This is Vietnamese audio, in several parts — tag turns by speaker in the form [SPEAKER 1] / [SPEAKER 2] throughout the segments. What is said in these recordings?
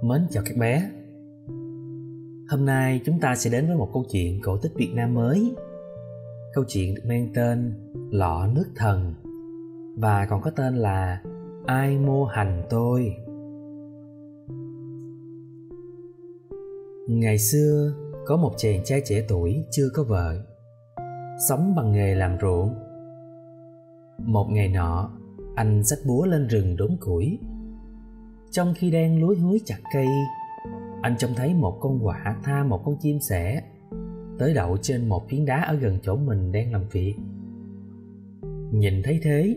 [SPEAKER 1] Mến chào các bé. Hôm nay chúng ta sẽ đến với một câu chuyện cổ tích Việt Nam mới. Câu chuyện được mang tên Lọ Nước Thần và còn có tên là Ai Mô Hành Tôi. Ngày xưa có một chàng trai trẻ tuổi chưa có vợ, sống bằng nghề làm ruộng. Một ngày nọ, anh xách búa lên rừng đốn củi. Trong khi đang lúi húi chặt cây, anh trông thấy một con quạ tha một con chim sẻ tới đậu trên một phiến đá ở gần chỗ mình đang làm việc. Nhìn thấy thế,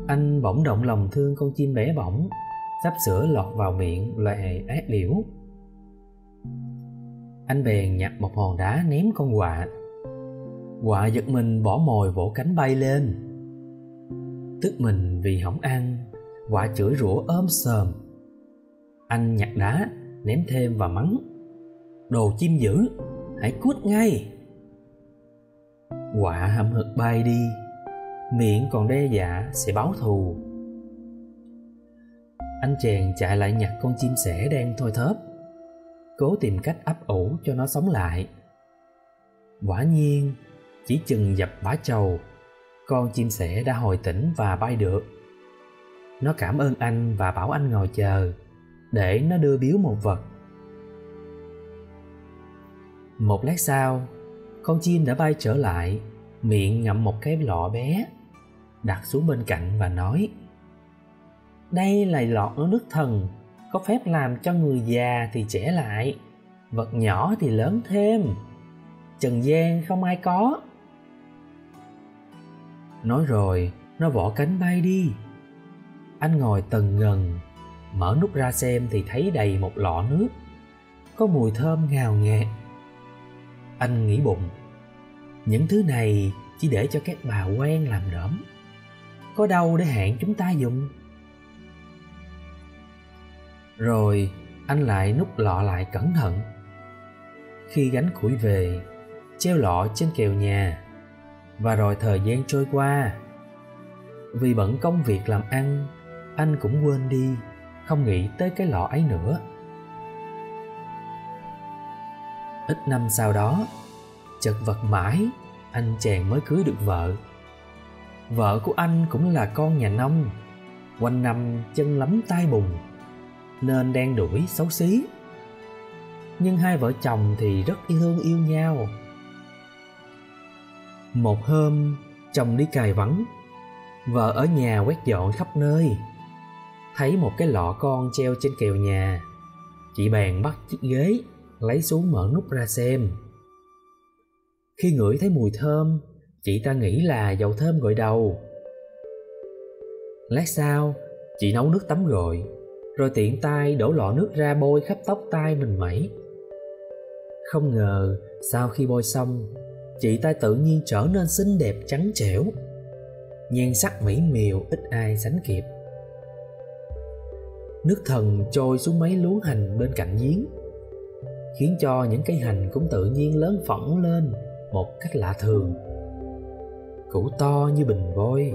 [SPEAKER 1] anh bỗng động lòng thương con chim bé bỏng sắp sửa lọt vào miệng loài ác điểu. Anh bèn nhặt một hòn đá ném con quạ. Quạ giật mình bỏ mồi vỗ cánh bay lên. Tức mình vì hỏng ăn, quạ chửi rủa ôm sờm. Anh nhặt đá ném thêm và mắng: "Đồ chim dữ, hãy cút ngay!" Quạ hậm hực bay đi, miệng còn đe dọa sẽ báo thù. Anh chàng chạy lại nhặt con chim sẻ đang thoi thóp, cố tìm cách ấp ủ cho nó sống lại. Quả nhiên, chỉ chừng dập bã trầu, con chim sẻ đã hồi tỉnh và bay được. Nó cảm ơn anh và bảo anh ngồi chờ để nó đưa biếu một vật. Một lát sau, con chim đã bay trở lại, miệng ngậm một cái lọ bé, đặt xuống bên cạnh và nói: "Đây là lọ nước thần, có phép làm cho người già thì trẻ lại, vật nhỏ thì lớn thêm. Trần gian không ai có." Nói rồi, nó vỗ cánh bay đi. Anh ngồi tần ngần, mở nút ra xem thì thấy đầy một lọ nước, có mùi thơm ngào ngạt. Anh nghĩ bụng, những thứ này chỉ để cho các bà quen làm đỡm, có đâu để hẹn chúng ta dùng. Rồi anh lại nút lọ lại cẩn thận. Khi gánh củi về, treo lọ trên kèo nhà. Và rồi thời gian trôi qua. Vì bận công việc làm ăn, anh cũng quên đi, không nghĩ tới cái lọ ấy nữa. Ít năm sau đó, chật vật mãi, anh chàng mới cưới được vợ. Vợ của anh cũng là con nhà nông, quanh năm chân lấm tay bùn, nên đen đủi xấu xí. Nhưng hai vợ chồng thì rất thương yêu nhau. Một hôm, chồng đi cày vắng, vợ ở nhà quét dọn khắp nơi. Thấy một cái lọ con treo trên kèo nhà, chị bèn bắt chiếc ghế, lấy xuống mở nút ra xem. Khi ngửi thấy mùi thơm, chị ta nghĩ là dầu thơm gội đầu. Lát sau, chị nấu nước tắm gội, rồi tiện tay đổ lọ nước ra bôi khắp tóc tai mình mẩy. Không ngờ, sau khi bôi xong, chị ta tự nhiên trở nên xinh đẹp trắng trẻo, nhan sắc mỹ miều ít ai sánh kịp. Nước thần trôi xuống mấy luống hành bên cạnh giếng, khiến cho những cây hành cũng tự nhiên lớn phỏng lên một cách lạ thường. Củ to như bình vôi,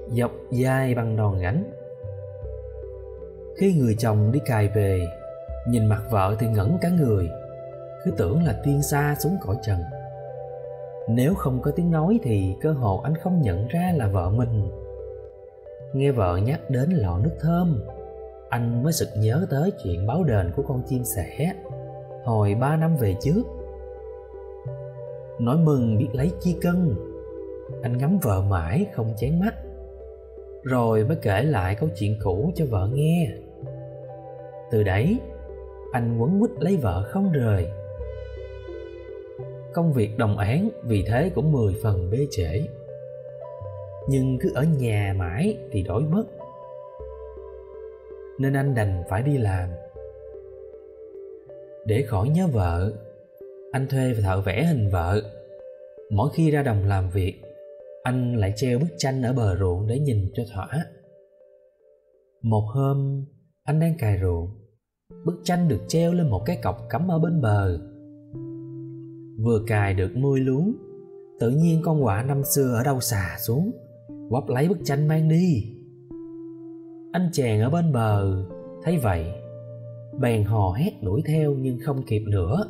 [SPEAKER 1] dọc dài bằng đòn gánh. Khi người chồng đi cày về, nhìn mặt vợ thì ngẩn cả người, cứ tưởng là tiên xa xuống cõi trần. Nếu không có tiếng nói thì cơ hồ anh không nhận ra là vợ mình. Nghe vợ nhắc đến lọ nước thơm, anh mới sực nhớ tới chuyện báo đền của con chim sẻ hồi 3 năm về trước. Nói mừng biết lấy chi cân, anh ngắm vợ mãi không chán mắt, rồi mới kể lại câu chuyện cũ cho vợ nghe. Từ đấy, anh quấn quýt lấy vợ không rời. Công việc đồng áng vì thế cũng 10 phần bê trễ. Nhưng cứ ở nhà mãi thì đói mất, nên anh đành phải đi làm. Để khỏi nhớ vợ, anh thuê thợ vẽ hình vợ. Mỗi khi ra đồng làm việc, anh lại treo bức tranh ở bờ ruộng để nhìn cho thỏa. Một hôm, anh đang cày ruộng, bức tranh được treo lên một cái cọc cắm ở bên bờ. Vừa cài được 10 luống, tự nhiên con quạ năm xưa ở đâu xà xuống, quắp lấy bức tranh mang đi. Anh chàng ở bên bờ thấy vậy bèn hò hét đuổi theo nhưng không kịp nữa.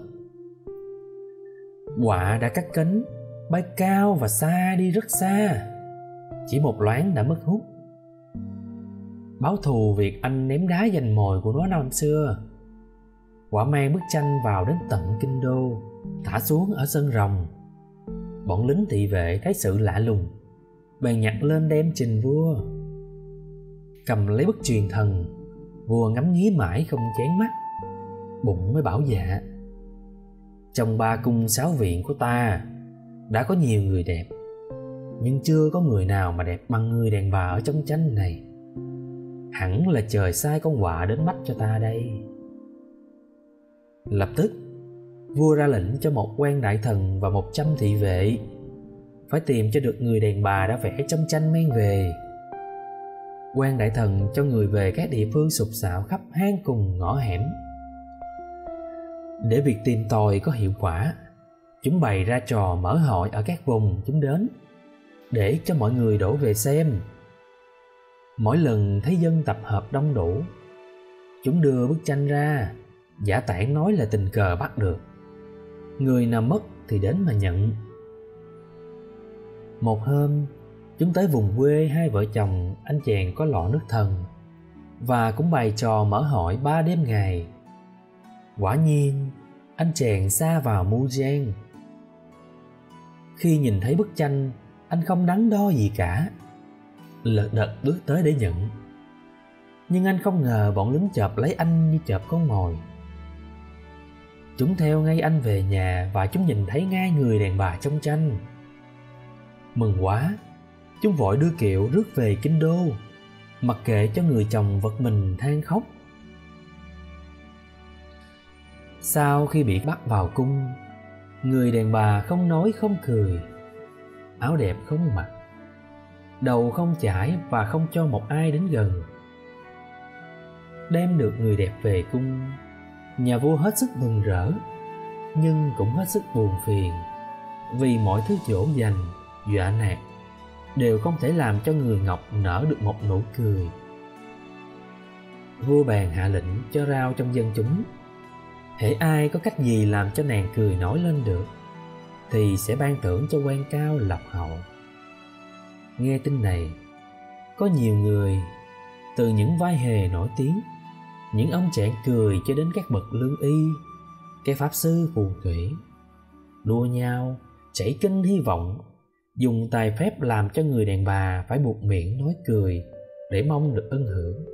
[SPEAKER 1] Quạ đã cắt cánh bay cao và xa đi rất xa, chỉ một loáng đã mất hút. Báo thù việc anh ném đá giành mồi của nó năm xưa, Quạ mang bức tranh vào đến tận kinh đô, thả xuống ở sân rồng. Bọn lính thị vệ thấy sự lạ lùng bèn nhặt lên đem trình vua. Cầm lấy bức truyền thần, vua ngắm nghía mãi không chán mắt, bụng mới bảo dạ: trong 3 cung 6 viện của ta đã có nhiều người đẹp, nhưng chưa có người nào mà đẹp bằng người đàn bà ở trong tranh này. Hẳn là trời sai con quạ đến mắt cho ta đây. Lập tức vua ra lệnh cho một quan đại thần và 100 thị vệ phải tìm cho được người đàn bà đã vẽ trong tranh mang về. Quan đại thần cho người về các địa phương sục sạo khắp hang cùng ngõ hẻm. Để việc tìm tòi có hiệu quả, chúng bày ra trò mở hội ở các vùng chúng đến, để cho mọi người đổ về xem. Mỗi lần thấy dân tập hợp đông đủ, chúng đưa bức tranh ra, giả tản nói là tình cờ bắt được. Người nào mất thì đến mà nhận. Một hôm, chúng tới vùng quê hai vợ chồng anh chàng có lọ nước thần, và cũng bày trò mở hội 3 đêm ngày. Quả nhiên, anh chàng sa vào mưu gian. Khi nhìn thấy bức tranh, anh không đắn đo gì cả, lật đật bước tới để nhận. Nhưng anh không ngờ bọn lính chộp lấy anh như chộp con mồi. Chúng theo ngay anh về nhà và chúng nhìn thấy ngay người đàn bà trong tranh. Mừng quá, chúng vội đưa kiệu rước về kinh đô, mặc kệ cho người chồng vật mình than khóc. Sau khi bị bắt vào cung, người đàn bà không nói không cười, áo đẹp không mặc, đầu không chải và không cho một ai đến gần. Đem được người đẹp về cung, nhà vua hết sức mừng rỡ, nhưng cũng hết sức buồn phiền, vì mọi thứ dỗ dành, dọa nạt đều không thể làm cho người ngọc nở được một nụ cười. Vua bèn hạ lệnh cho rao trong dân chúng, hễ ai có cách gì làm cho nàng cười nổi lên được thì sẽ ban thưởng cho quan cao lộc hậu. Nghe tin này, có nhiều người, từ những vai hề nổi tiếng, những ông chàng cười cho đến các bậc lương y, các pháp sư phù thủy, đua nhau chảy kinh hy vọng, dùng tài phép làm cho người đàn bà phải buộc miệng nói cười để mong được ân hưởng.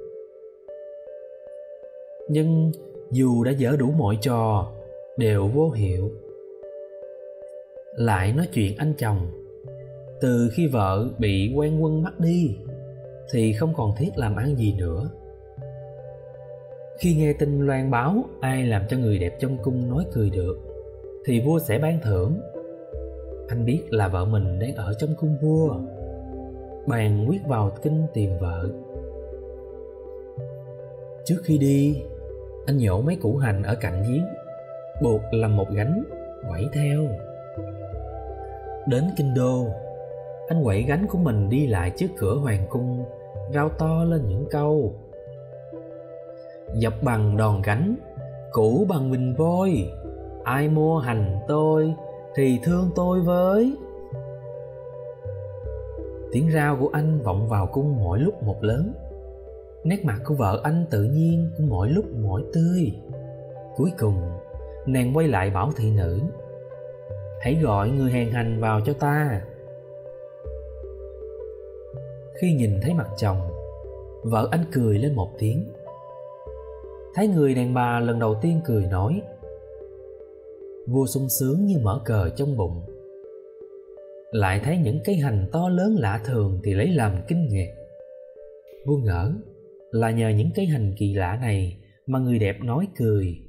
[SPEAKER 1] Nhưng dù đã dở đủ mọi trò, đều vô hiệu. Lại nói chuyện anh chồng, từ khi vợ bị quan quân bắt đi thì không còn thiết làm ăn gì nữa. Khi nghe tin loan báo ai làm cho người đẹp trong cung nói cười được thì vua sẽ ban thưởng. Anh biết là vợ mình đang ở trong cung vua, bèn quyết vào kinh tìm vợ. Trước khi đi, anh nhổ mấy củ hành ở cạnh giếng, buộc làm một gánh, quẩy theo. Đến kinh đô, anh quẩy gánh của mình đi lại trước cửa hoàng cung, rao to lên những câu: dọc bằng đòn gánh, cũ bằng mình vôi, ai mua hành tôi thì thương tôi với. Tiếng rao của anh vọng vào cung mỗi lúc một lớn. Nét mặt của vợ anh tự nhiên cũng mỗi lúc mỗi tươi. Cuối cùng, nàng quay lại bảo thị nữ: hãy gọi người hèn hành vào cho ta. Khi nhìn thấy mặt chồng, vợ anh cười lên một tiếng. Thấy người đàn bà lần đầu tiên cười nói, vua sung sướng như mở cờ trong bụng. Lại thấy những cây hành to lớn lạ thường thì lấy làm kinh ngạc. Vua ngỡ là nhờ những cây hành kỳ lạ này mà người đẹp nói cười.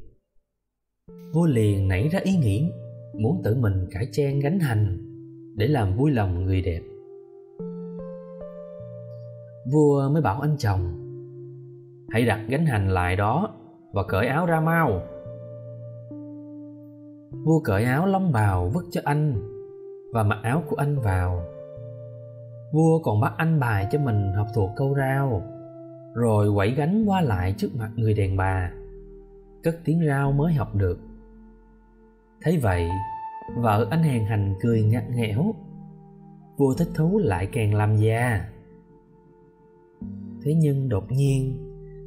[SPEAKER 1] Vua liền nảy ra ý nghĩ muốn tự mình cải trang gánh hành để làm vui lòng người đẹp. Vua mới bảo anh chồng: hãy đặt gánh hành lại đó và cởi áo ra mau. Vua cởi áo long bào vứt cho anh và mặc áo của anh vào. Vua còn bắt anh bài cho mình học thuộc câu rao, rồi quẩy gánh qua lại trước mặt người đàn bà, cất tiếng rao mới học được. Thấy vậy, vợ anh hèn hành cười ngặt nghẽo. Vua thích thú lại càng làm già. Thế nhưng đột nhiên,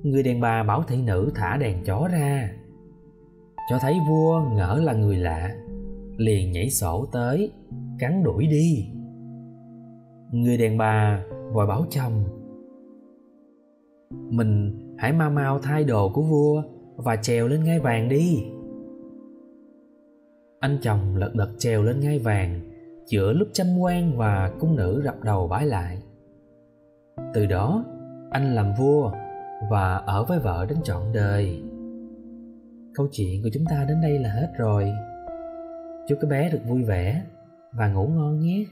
[SPEAKER 1] người đàn bà bảo thị nữ thả đàn chó ra. Cho thấy vua ngỡ là người lạ, liền nhảy sổ tới, cắn đuổi đi. Người đàn bà vội bảo chồng: mình hãy mau mau thay đồ của vua và trèo lên ngai vàng đi. Anh chồng lật đật trèo lên ngai vàng giữa lúc chăm quan và cung nữ rập đầu bái lại. Từ đó anh làm vua và ở với vợ đến trọn đời. Câu chuyện của chúng ta đến đây là hết rồi. Chúc các bé được vui vẻ và ngủ ngon nhé.